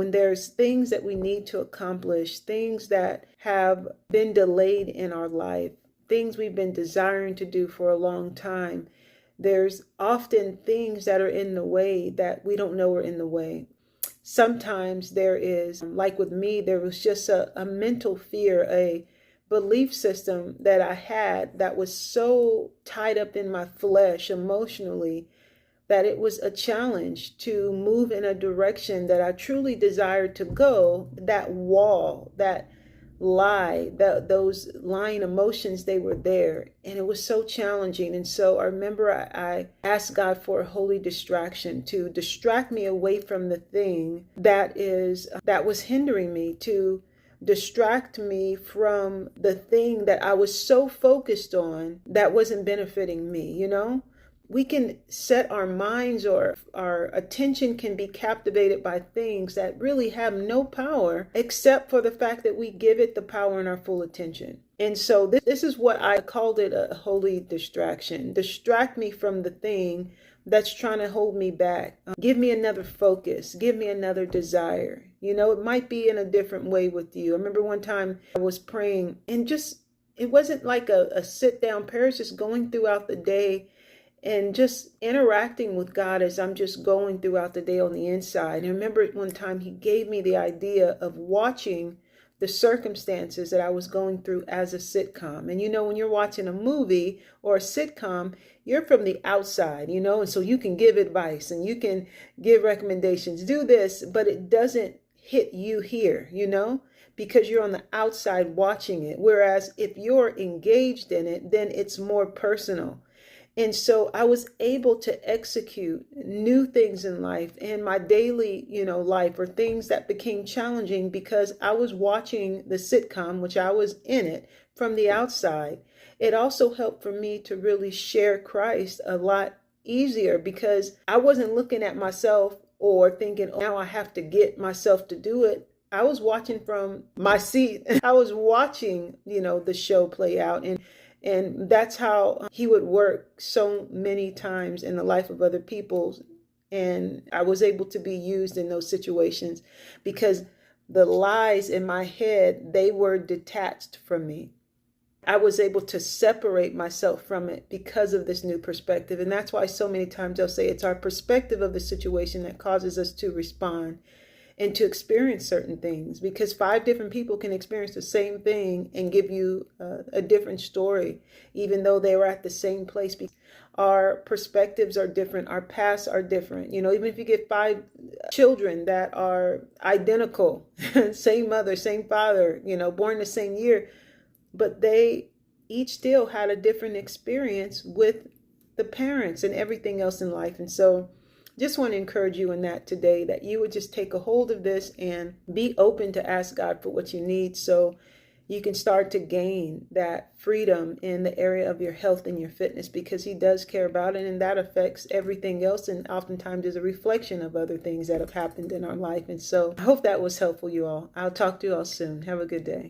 when there's things that we need to accomplish, things that have been delayed in our life, things we've been desiring to do for a long time, there's often things that are in the way that we don't know are in the way. Sometimes there is, like with me, there was just a mental fear, a belief system that I had that was so tied up in my flesh emotionally that it was a challenge to move in a direction that I truly desired to go. That wall, that lie, those lying emotions, they were there. And it was so challenging. And so I remember I asked God for a holy distraction to distract me away from the thing that was hindering me, to distract me from the thing that I was so focused on that wasn't benefiting me, We can set our minds, or our attention can be captivated by things that really have no power except for the fact that we give it the power and our full attention. And so this is what I called it, a holy distraction. Distract me from the thing that's trying to hold me back. Give me another focus. Give me another desire. It might be in a different way with you. I remember one time I was praying, and it wasn't like a sit down prayer. It's just going throughout the day and just interacting with God as I'm just going throughout the day on the inside. And I remember one time he gave me the idea of watching the circumstances that I was going through as a sitcom. And when you're watching a movie or a sitcom, you're from the outside, and so you can give advice and you can give recommendations, do this, but it doesn't hit you here, because you're on the outside watching it. Whereas if you're engaged in it, then it's more personal. And so I was able to execute new things in life, and my daily, life, or things that became challenging because I was watching the sitcom, which I was in it from the outside. It also helped for me to really share Christ a lot easier because I wasn't looking at myself or thinking, now I have to get myself to do it. I was watching from my seat. I was watching, the show play out. And that's how he would work so many times in the life of other people. And I was able to be used in those situations because the lies in my head, they were detached from me. I was able to separate myself from it because of this new perspective. And that's why so many times I'll say it's our perspective of the situation that causes us to respond and to experience certain things, because 5 different people can experience the same thing and give you a different story, even though they were at the same place. Our perspectives are different. Our paths are different. Even if you get 5 children that are identical, same mother, same father, born the same year, but they each still had a different experience with the parents and everything else in life. And so just want to encourage you in that today, that you would just take a hold of this and be open to ask God for what you need so you can start to gain that freedom in the area of your health and your fitness, because he does care about it, and that affects everything else, and oftentimes is a reflection of other things that have happened in our life. And so I hope that was helpful, you all. I'll talk to you all soon. Have a good day.